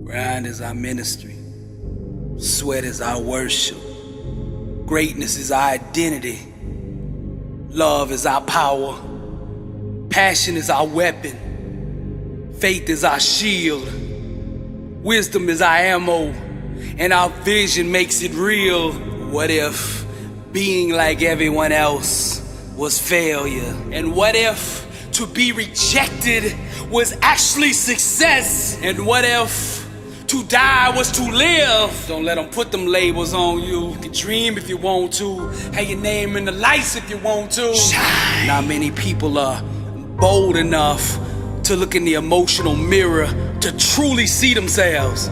Grind is our ministry. Sweat is our worship. Greatness is our identity. Love is our power. Passion is our weapon. Faith is our shield. Wisdom is our ammo. And our vision makes it real. What if being like everyone else was failure? And what if to be rejected was actually success? And what if to die was to live? Don't let them put them labels on you. You can dream if you want to. Have your name in the lights if you want to. Shine. Not many people are bold enough to look in the emotional mirror to truly see themselves.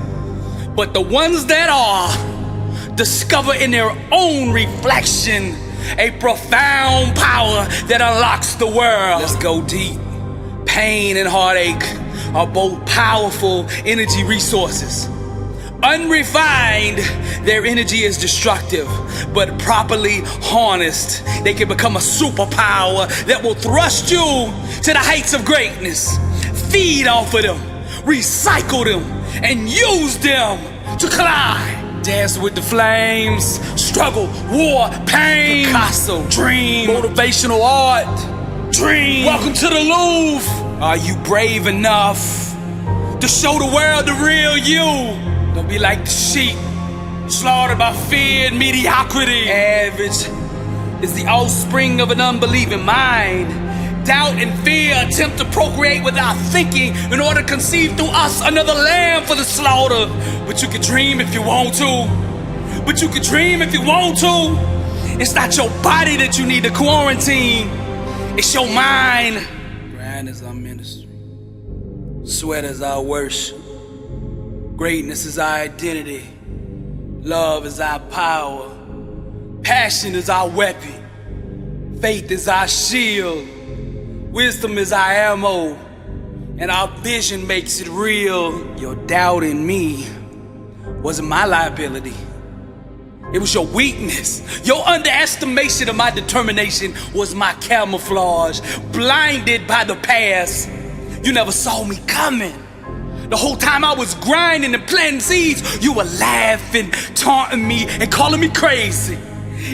But the ones that are discover in their own reflection a profound power that unlocks the world. Let's go deep. Pain and heartache are both powerful energy resources. Unrefined, their energy is destructive, but properly harnessed, they can become a superpower that will thrust you to the heights of greatness. Feed off of them, recycle them, and use them to climb. Dance with the flames, struggle, war, pain, Picasso, dream, motivational art, dream. Welcome to the Louvre. Are you brave enough to show the world the real you? Don't be like the sheep, slaughtered by fear and mediocrity. Average is the offspring of an unbelieving mind. Doubt and fear attempt to procreate without thinking in order to conceive through us another lamb for the slaughter. But you can dream if you want to. But you can dream if you want to. It's not your body that you need to quarantine. It's your mind. Grind is our ministry. Sweat is our worship. Greatness is our identity. Love is our power. Passion is our weapon. Faith is our shield. Wisdom is our ammo. And our vision makes it real. Your doubt in me wasn't my liability. It was your weakness. Your underestimation of my determination was my camouflage. Blinded by the past, you never saw me coming. The whole time I was grinding and planting seeds, you were laughing, taunting me, and calling me crazy.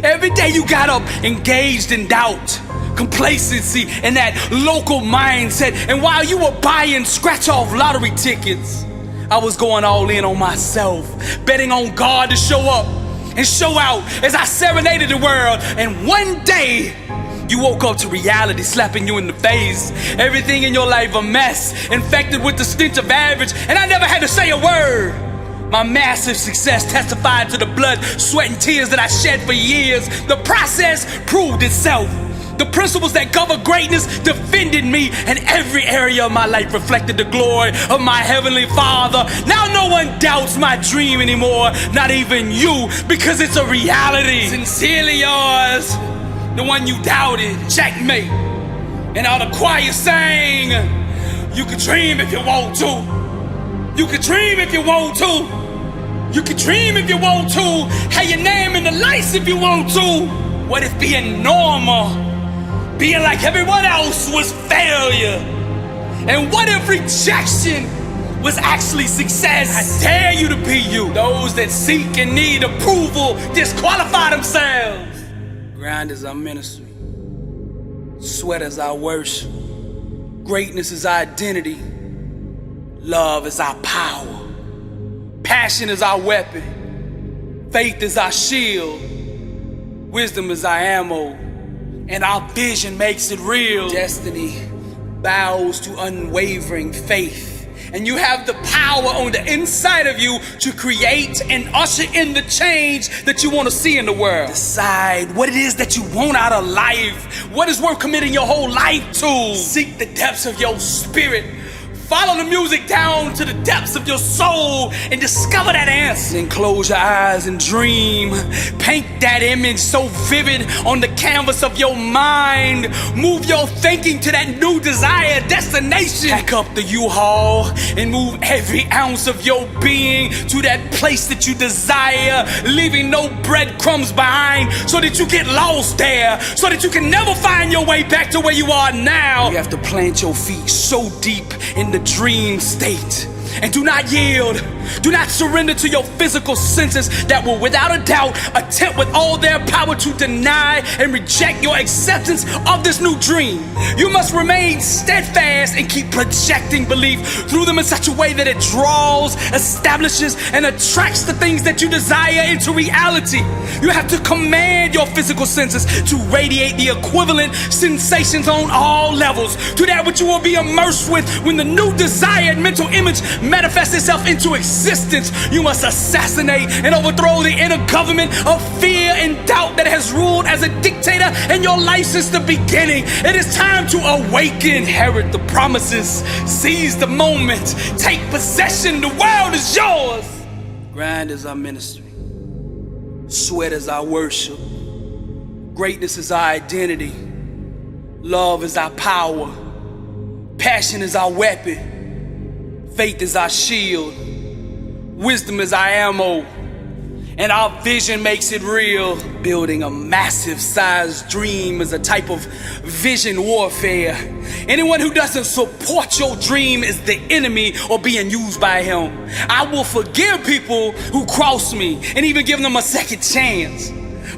Every day you got up engaged in doubt, complacency, and that local mindset. And while you were buying scratch-off lottery tickets, I was going all in on myself, betting on God to show up and show out as I serenaded the world. And one day, you woke up to reality slapping you in the face. Everything in your life a mess, infected with the stench of average, and I never had to say a word. My massive success testified to the blood, sweat, and tears that I shed for years. The process proved itself. The principles that govern greatness defended me, and every area of my life reflected the glory of my Heavenly Father. Now no one doubts my dream anymore, not even you, because it's a reality. Sincerely yours, the one you doubted. Checkmate. And all the choir sang, you can dream if you want to. You can dream if you want to. You can dream if you want to. Have your name in the lights if you want to. What if being normal, being like everyone else, was failure? And what if rejection was actually success? I dare you to be you. Those that seek and need approval disqualify themselves. Grind is our ministry. Sweat is our worship. Greatness is our identity. Love is our power. Passion is our weapon. Faith is our shield. Wisdom is our ammo. And our vision makes it real. Destiny bows to unwavering faith. And you have the power on the inside of you to create and usher in the change that you want to see in the world. Decide what it is that you want out of life. What is worth committing your whole life to? Seek the depths of your spirit. Follow the music down to the depths of your soul and discover that answer. Then close your eyes and dream. Paint that image so vivid on the canvas of your mind. Move your thinking to that new desired destination. Pack up the U-Haul and move every ounce of your being to that place that you desire, leaving no breadcrumbs behind so that you get lost there, so that you can never find your way back to where you are now. You have to plant your feet so deep in the dream state. And do not yield Do not surrender to your physical senses that will without a doubt attempt with all their power to deny and reject your acceptance of this new dream. You must remain steadfast and keep projecting belief through them in such a way that it draws, establishes, and attracts the things that you desire into reality. You have to command your physical senses to radiate the equivalent sensations on all levels to that which you will be immersed with when the new desired mental image manifests itself into existence. You must assassinate and overthrow the inner government of fear and doubt that has ruled as a dictator in your life since the beginning. It is time to awaken, inherit the promises, seize the moment, take possession. The world is yours. Grind is our ministry. Sweat is our worship. Greatness is our identity. Love is our power. Passion is our weapon. Faith is our shield. Wisdom is our ammo. And our vision makes it real. Building a massive sized dream is a type of vision warfare. Anyone who doesn't support your dream is the enemy or being used by him. I will forgive people who cross me and even give them a second chance.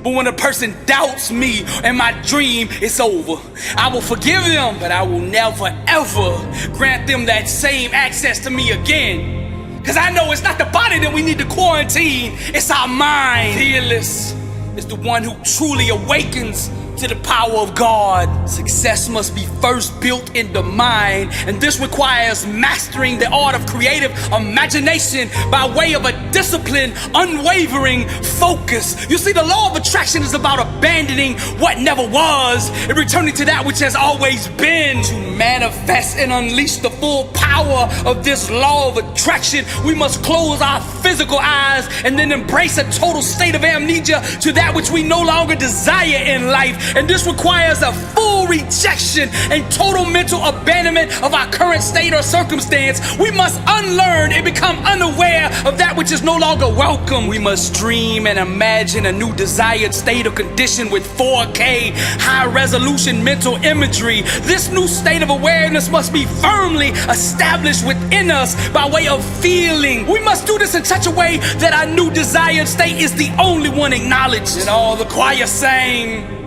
But when a person doubts me and my dream, it's over. I will forgive them, but I will never ever grant them that same access to me again. Cause I know it's not the body that we need to quarantine, it's our mind. Fearless is the one who truly awakens to the power of God. Success must be first built in the mind, and this requires mastering the art of creative imagination by way of a disciplined, unwavering focus. You see, the law of attraction is about abandoning what never was and returning to that which has always been. To manifest and unleash the full power of this law of attraction, we must close our physical eyes and then embrace a total state of amnesia to that which we no longer desire in life. And this requires a full rejection and total mental abandonment of our current state or circumstance. We must unlearn and become unaware of that which is no longer welcome. We must dream and imagine a new desired state or condition with 4K high resolution mental imagery. This new state of awareness must be firmly established within us by way of feeling. We must do this in such a way that our new desired state is the only one acknowledged. And all the choir sang.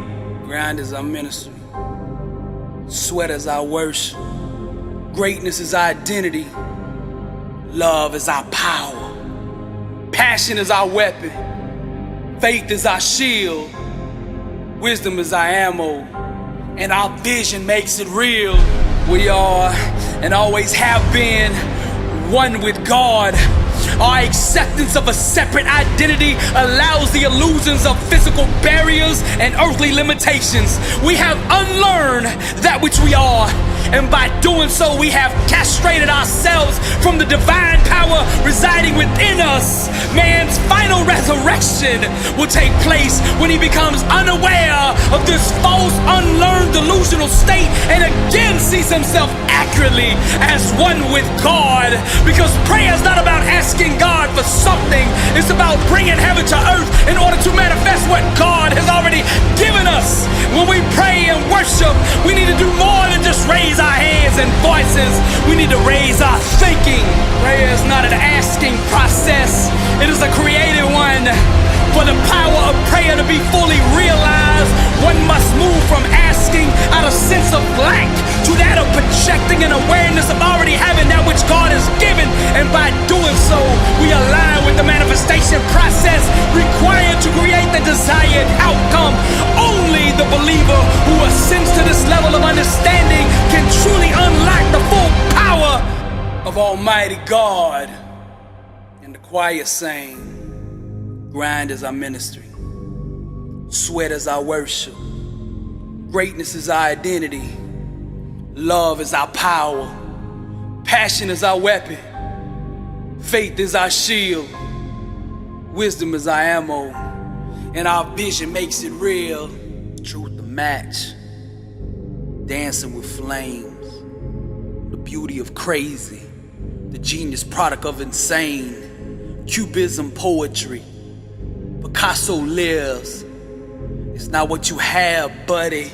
Grind is our ministry. Sweat is our worship. Greatness is our identity. Love is our power. Passion is our weapon. Faith is our shield. Wisdom is our ammo. And our vision makes it real. We are and always have been one with God. Our acceptance of a separate identity allows the illusions of physical barriers and earthly limitations. We have unlearned that which we are, and by doing so, we have castrated ourselves from the divine power residing within us. Man's final resurrection will take place when he becomes unaware of this false, unlearned, delusional state and again sees himself accurately as one with God. Because prayer is not about asking God for something, it's about bringing heaven to earth in order to manifest what God has already given us. When we pray and worship, we need to do more than just raise our hands and voices. We need to raise our thinking. Prayer is not an asking process, it is a creative one. For the power of prayer to be fully realized, one must move from asking out of sense of lack to that of projecting an awareness of already having that which God has given. And by doing so, we align with the manifestation process required to create the desired outcome. Only the believer who ascends to this level of understanding can truly unlock the full power of Almighty God. And the choir sang. Grind is our ministry. Sweat is our worship. Greatness is our identity. Love is our power. Passion is our weapon. Faith is our shield. Wisdom is our ammo. And our vision makes it real. Truth to match. Dancing with flames. The beauty of crazy. The genius product of insane. Cubism poetry. Picasso lives. It's not what you have, buddy,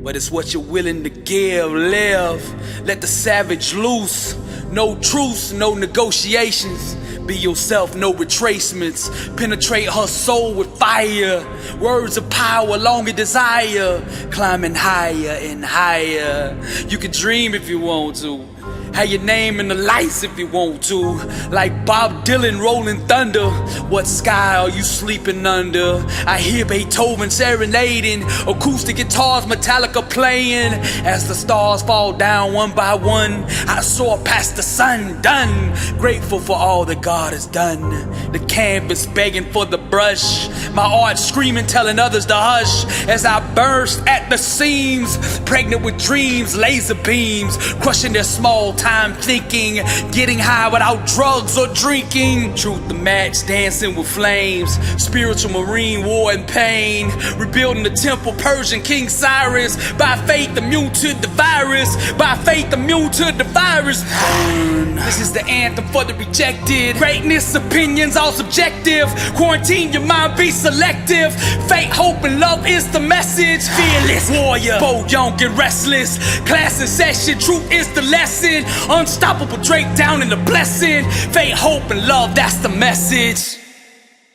but it's what you're willing to give. Live. Let the savage loose. No truce, no negotiations. Be yourself, no retracements. Penetrate her soul with fire. Words of power, longer desire. Climbing higher and higher. You can dream if you want to. Have your name in the lights if you want to. Like Bob Dylan rolling thunder. What sky are you sleeping under? I hear Beethoven serenading. Acoustic guitars, Metallica playing. As the stars fall down one by one, I soar past the sun, done. Grateful for all that God has done. The canvas begging for the brush. My art screaming, telling others to hush. As I burst at the seams, pregnant with dreams, laser beams, crushing their small time thinking, getting high without drugs or drinking. Truth the match, dancing with flames. Spiritual marine, war and pain. Rebuilding the temple, Persian King Cyrus. By faith immune to the virus. By faith immune to the virus. Burn. This is the anthem for the rejected. Greatness, opinions, all subjective. Quarantine your mind, be selective. Faith, hope, and love is the message. Fearless warrior, bold, young, and restless. Class in session, truth is the lesson. Unstoppable, Drake down in the blessing. Faith, hope, and love, that's the message.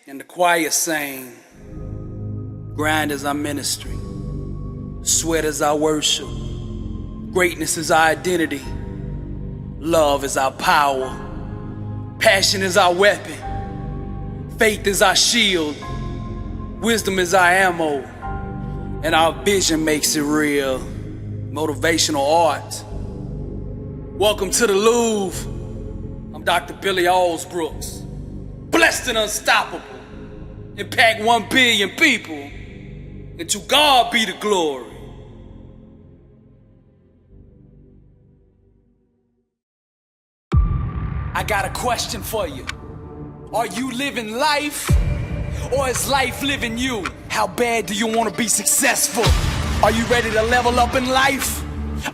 And the choir sang, grind is our ministry, sweat is our worship, greatness is our identity, love is our power, passion is our weapon, faith is our shield, wisdom is our ammo, and our vision makes it real. Motivational art. Welcome to the Louvre. I'm Dr. Billy Alsbrooks. Blessed and unstoppable. Impact 1 billion people. And to God be the glory. I got a question for you. Are you living life? Or is life living you? How bad do you want to be successful? Are you ready to level up in life?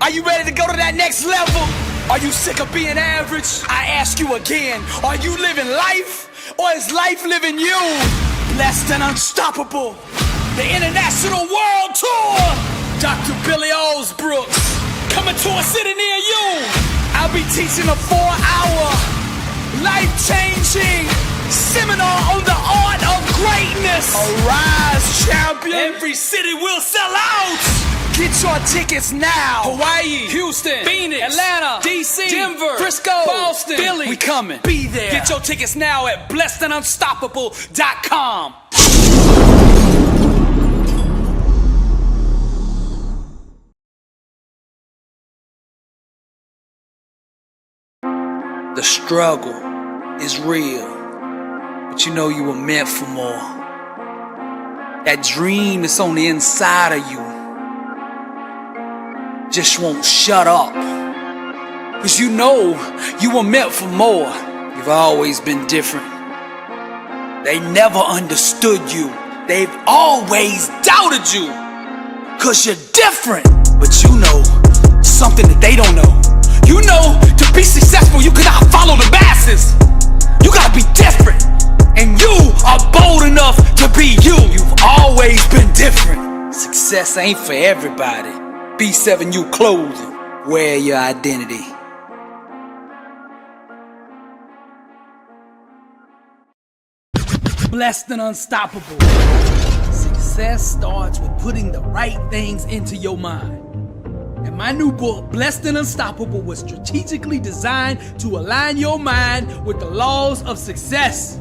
Are you ready to go to that next level? Are you sick of being average? I ask you again, are you living life? Or is life living you? Blessed and unstoppable. The International World Tour. Dr. Billy Alsbrooks. Coming to a city near you. I'll be teaching a 4-hour, life-changing seminar on the art of greatness. Arise, champion. Every city will sell out. Get your tickets now. Hawaii, Houston, Phoenix, Atlanta, DC, Denver, Frisco, Boston, Philly. We coming. Be there. Get your tickets now at blessedandunstoppable.com. The struggle is real, but you know you were meant for more. That dream that's on the inside of you just won't shut up, 'cause you know you were meant for more. You've always been different. They never understood you. They've always doubted you, 'cause you're different. But you know something that they don't know. You know, to be successful, you cannot follow the masses. You gotta be different, and you are bold enough to be you. You've always been different. Success ain't for everybody. B7U clothing, wear your identity. Blessed and unstoppable. Success starts with putting the right things into your mind. And my new book, Blessed and Unstoppable, was strategically designed to align your mind with the laws of success.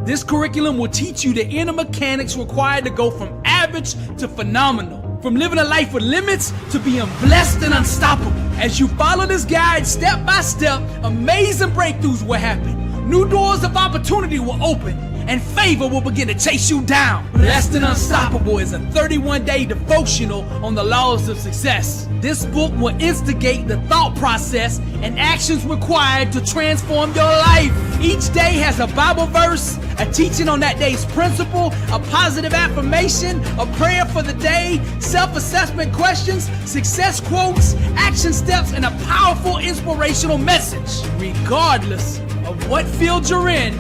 This curriculum will teach you the inner mechanics required to go from average to phenomenal. From living a life with limits to being blessed and unstoppable. As you follow this guide step by step, amazing breakthroughs will happen. New doors of opportunity will open, and favor will begin to chase you down. Blessed and Unstoppable is a 31-day devotional on the laws of success. This book will instigate the thought process and actions required to transform your life. Each day has a Bible verse, a teaching on that day's principle, a positive affirmation, a prayer for the day, self-assessment questions, success quotes, action steps, and a powerful inspirational message. Regardless of what field you're in,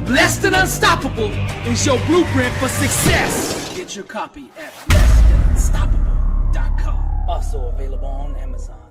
Blessed and Unstoppable is your blueprint for success. Get your copy at blessedandunstoppable.com. Also available on Amazon.